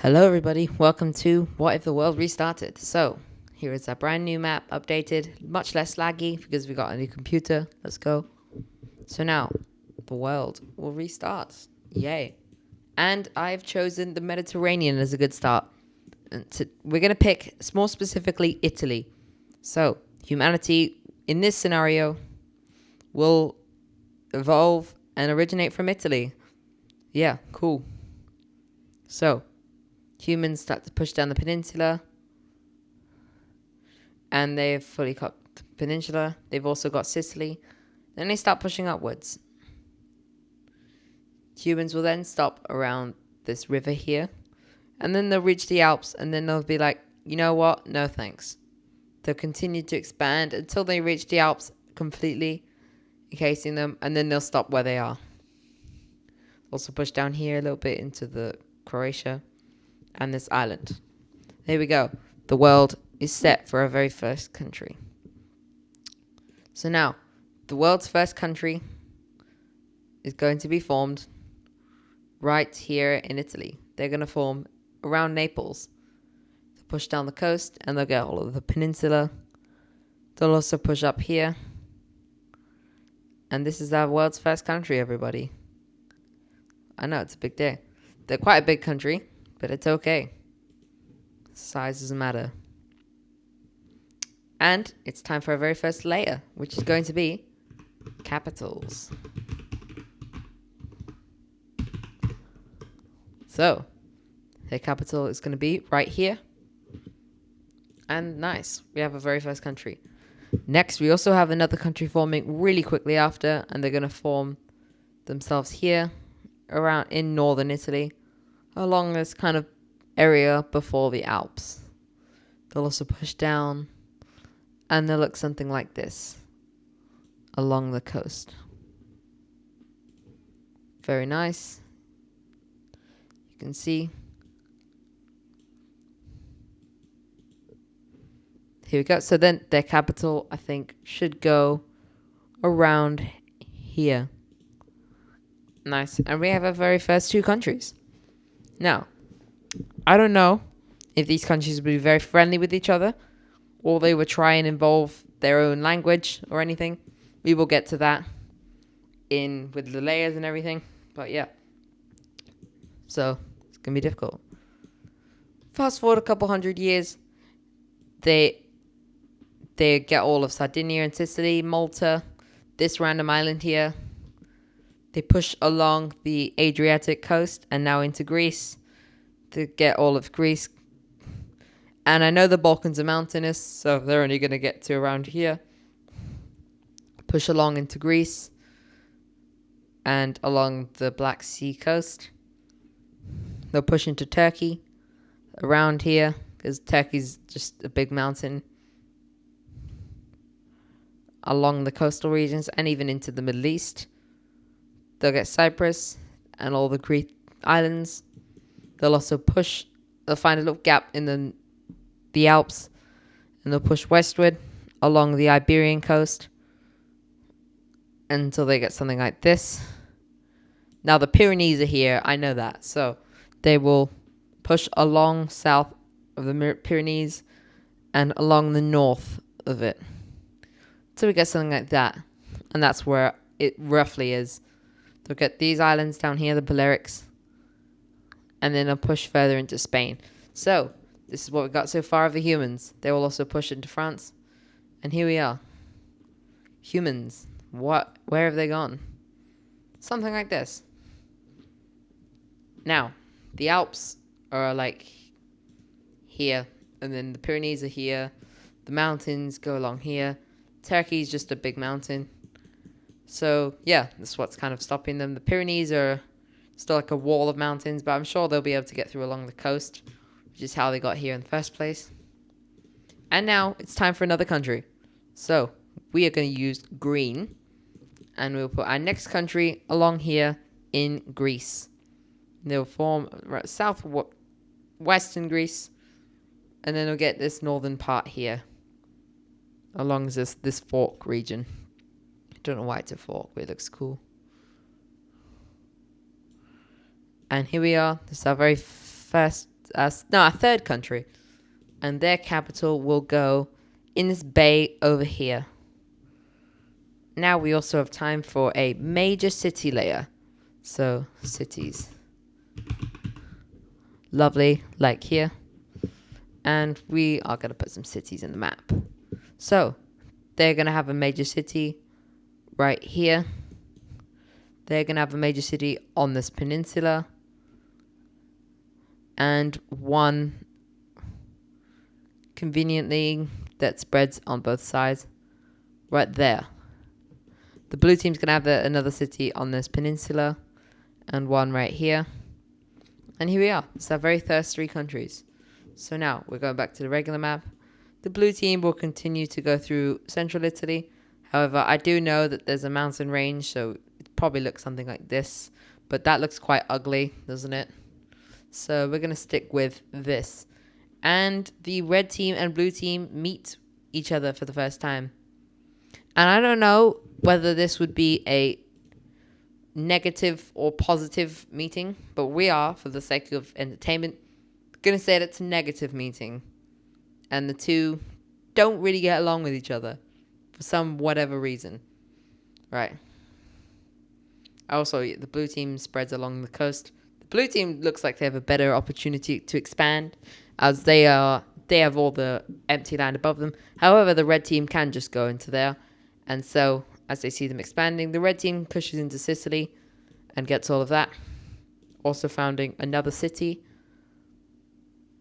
Hello, everybody. Welcome to What If the World Restarted? So, here is a brand new map, updated, much less laggy because we got a new computer. Let's go. So now, the world will restart. Yay. And I've chosen the Mediterranean as a good start. We're going to pick, more specifically, Italy. So, humanity in this scenario will evolve and originate from Italy. Yeah, cool. So, humans start to push down the peninsula, and they've fully got the peninsula. They've also got Sicily. Then they start pushing upwards. Humans will then stop around this river here, and then they'll reach the Alps, and then they'll be like, you know what? No thanks. They'll continue to expand until they reach the Alps completely, encasing them, and then they'll stop where they are. Also push down here a little bit into the Croatia and this island. There we go. The world is set for our very first country. So now, the world's first country is going to be formed right here in Italy. They're going to form around Naples. They'll push down the coast and they'll get all of the peninsula. They'll also push up here. And this is our world's first country, everybody. I know, it's a big day. They're quite a big country, but it's okay. Size doesn't matter. And it's time for our very first layer, which is going to be capitals. So, their capital is going to be right here. And nice, we have a very first country. Next, we also have another country forming really quickly after, and they're going to form themselves here, around in northern Italy, along this kind of area before the Alps. They'll also push down, and they'll look something like this along the coast. Very nice. You can see. Here we go. So then their capital, I think, should go around here. Nice. And we have our very first two countries. Now, I don't know if these countries will be very friendly with each other, or they will try and involve their own language or anything. We will get to that with the layers and everything. But yeah. So, it's going to be difficult. Fast forward a couple hundred years. They get all of Sardinia and Sicily, Malta, this random island here. They push along the Adriatic coast and now into Greece to get all of Greece. And I know the Balkans are mountainous, so they're only going to get to around here. Push along into Greece and along the Black Sea coast. They'll push into Turkey around here because Turkey's just a big mountain. Along the coastal regions and even into the Middle East. They'll get Cyprus and all the Greek islands. They'll also they'll find a little gap in the Alps, and they'll push westward along the Iberian coast until they get something like this. Now the Pyrenees are here, I know that. So they will push along south of the Pyrenees and along the north of it. So we get something like that. And that's where it roughly is. They'll get these islands down here, the Balearics. And then they'll push further into Spain. So, this is what we've got so far of the humans. They will also push into France. And here we are. Humans. What? Where have they gone? Something like this. Now, the Alps are like here. And then the Pyrenees are here. The mountains go along here. Turkey's just a big mountain. So, yeah, that's what's kind of stopping them. The Pyrenees are still like a wall of mountains, but I'm sure they'll be able to get through along the coast, which is how they got here in the first place. And now it's time for another country. So, we are going to use green, and we'll put our next country along here in Greece. They'll form southwestern Greece, and then we'll get this northern part here along this fork region. I don't know why it's a fork, but it looks cool. And here we are. This is our very first our third country. And their capital will go in this bay over here. Now we also have time for a major city layer. So, cities. Lovely, like here. And we are going to put some cities in the map. So, they're going to have a major city right here. They're going to have a major city on this peninsula. And one conveniently that spreads on both sides right there. The blue team's going to have another city on this peninsula and one right here. And here we are. It's our very first 3 countries. So now we're going back to the regular map. The blue team will continue to go through central Italy. However, I do know that there's a mountain range, so it probably looks something like this. But that looks quite ugly, doesn't it? So we're going to stick with this. And the red team and blue team meet each other for the first time. And I don't know whether this would be a negative or positive meeting, but we are, for the sake of entertainment, going to say that it's a negative meeting. And the two don't really get along with each other for some whatever reason. Right. Also, the blue team spreads along the coast. The blue team looks like they have a better opportunity to expand, as they have all the empty land above them. However, the red team can just go into there. And so, as they see them expanding, the red team pushes into Sicily and gets all of that. Also founding another city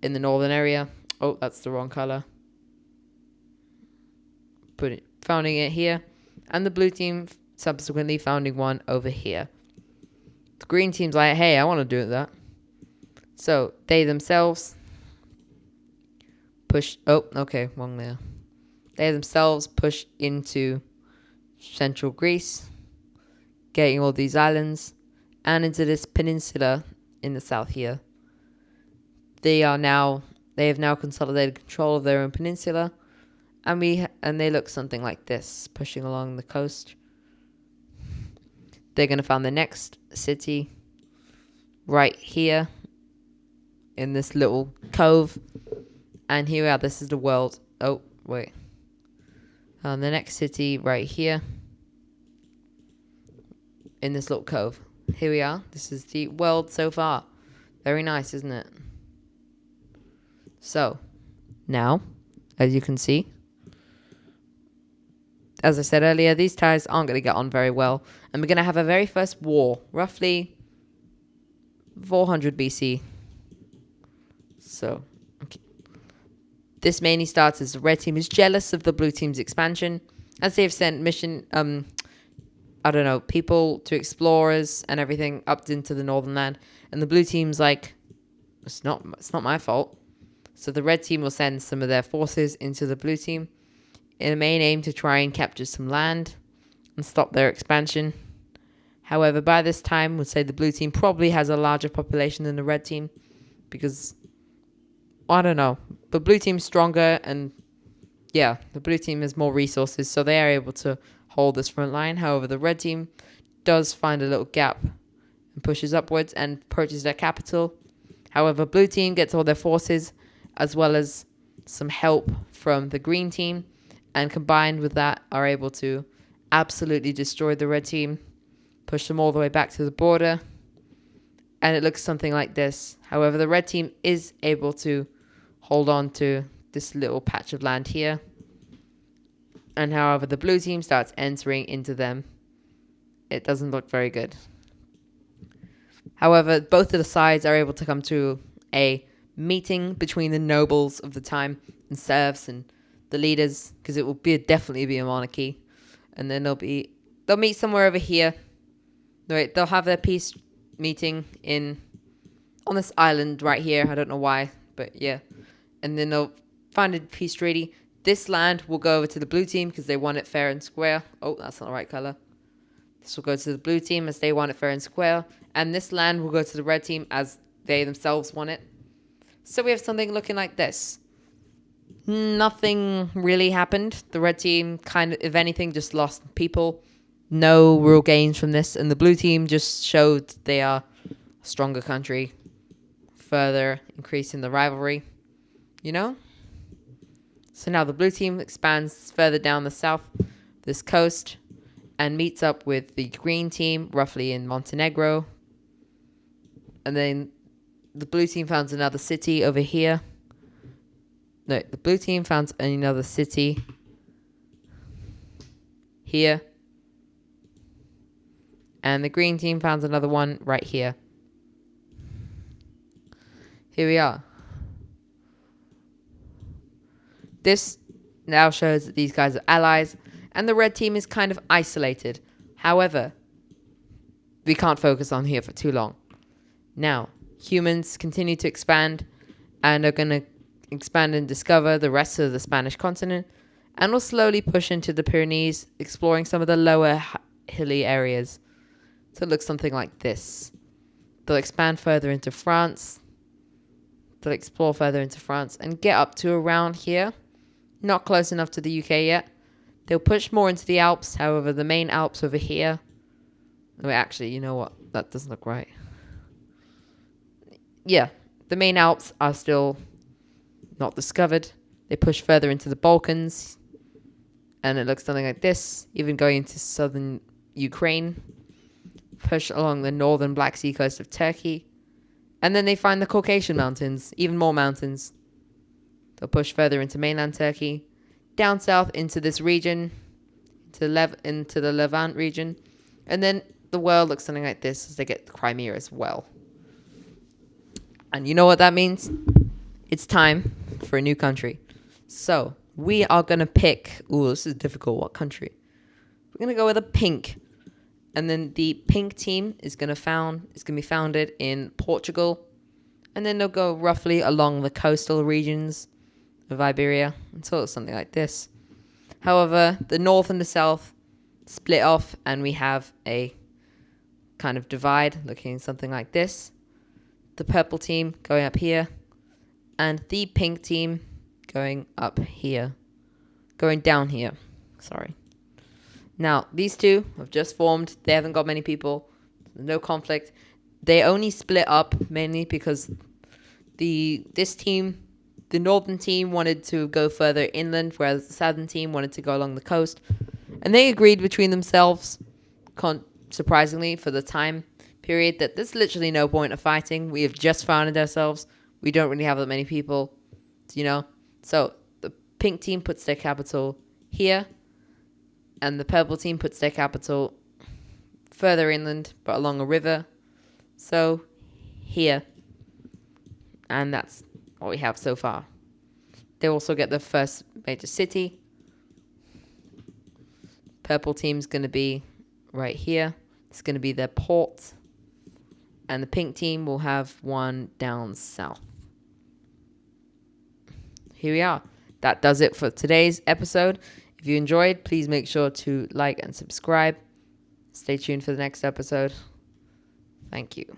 in the northern area. Oh, that's the wrong color. Founding it here. And the blue team subsequently founding one over here. The green team's like, hey, I want to do that. So, they themselves push... Oh, okay, wrong there. They themselves push into central Greece, getting all these islands, and into this peninsula in the south here. They have now consolidated control of their own peninsula, and they look something like this, pushing along the coast. They're going to found the next city right here in this little cove, and here we are. This is the world. Oh, wait. The next city right here in this little cove. Here we are. This is the world so far. Very nice, isn't it? So, now, as you can see, as I said earlier, these ties aren't going to get on very well. And we're going to have a very first war, roughly 400 BC. So, okay. This mainly starts as the red team is jealous of the blue team's expansion, as they've sent people to explorers and everything up into the northern land. And the blue team's like, it's not my fault. So the red team will send some of their forces into the blue team in a main aim to try and capture some land and stop their expansion. However, by this time, we'll say the blue team probably has a larger population than the red team because, I don't know, the blue team's stronger and, yeah, the blue team has more resources, so they are able to hold this front line. However, the red team does find a little gap and pushes upwards and approaches their capital. However, blue team gets all their forces as well as some help from the green team, and combined with that are able to absolutely destroy the red team, push them all the way back to the border, and it looks something like this. However, the red team is able to hold on to this little patch of land here, and however the blue team starts entering into them, it doesn't look very good. However, both of the sides are able to come to a meeting between the nobles of the time and serfs and the leaders, because it will definitely be a monarchy, and then they'll meet somewhere over here. Right, they'll have their peace meeting on this island right here. I don't know why, but yeah, and then they'll find a peace treaty. This land will go over to the blue team because they want it fair and square. Oh, that's not the right color. This will go to the blue team as they want it fair and square, and this land will go to the red team as they themselves want it. So we have something looking like this. Nothing really happened. The red team kind of, if anything, just lost people. No real gains from this. And the blue team just showed they are a stronger country further increasing the rivalry, you know? So now the blue team expands further down the south, this coast, and meets up with the green team roughly in Montenegro. And then the blue team founds another city over here. No, the blue team founds another city here. And the green team founds another one right here. Here we are. This now shows that these guys are allies, and the red team is kind of isolated. However, we can't focus on here for too long. Now, humans continue to expand and are going to expand and discover the rest of the Spanish continent, and will slowly push into the Pyrenees, exploring some of the lower hilly areas. So it looks something like this. They'll expand further into France. They'll explore further into France and get up to around here. Not close enough to the UK yet. They'll push more into the Alps. However, the main Alps over here. Wait, actually, you know what? That doesn't look right. Yeah, the main Alps are still not discovered. They push further into the Balkans. And it looks something like this. Even going into southern Ukraine. Push along the northern Black Sea coast of Turkey. And then they find the Caucasian mountains. Even more mountains. They'll push further into mainland Turkey, down south into this region, into the Levant region, and then the world looks something like this as they get Crimea as well. And you know what that means? It's time for a new country. So we are going to pick, this is difficult, what country? We're going to go with a pink. And then the pink team is going to be founded in Portugal. And then they'll go roughly along the coastal regions of Iberia until it's something like this. However, the north and the south split off, and we have a kind of divide looking something like this. The purple team going up here, and the pink team going up here. Going down here. Sorry. Now, these two have just formed. They haven't got many people. No conflict. They only split up mainly because this team, the northern team, wanted to go further inland, whereas the southern team wanted to go along the coast. And they agreed between themselves, surprisingly, for the time period, that there's literally no point of fighting. We have just founded ourselves. We don't really have that many people, you know. So the pink team puts their capital here, and the purple team puts their capital further inland, but along a river. So here. And that's what we have so far. They also get the first major city. Purple team's going to be right here. It's going to be their port. And the pink team will have one down south. Here we are. That does it for today's episode. If you enjoyed, please make sure to like and subscribe. Stay tuned for the next episode. Thank you.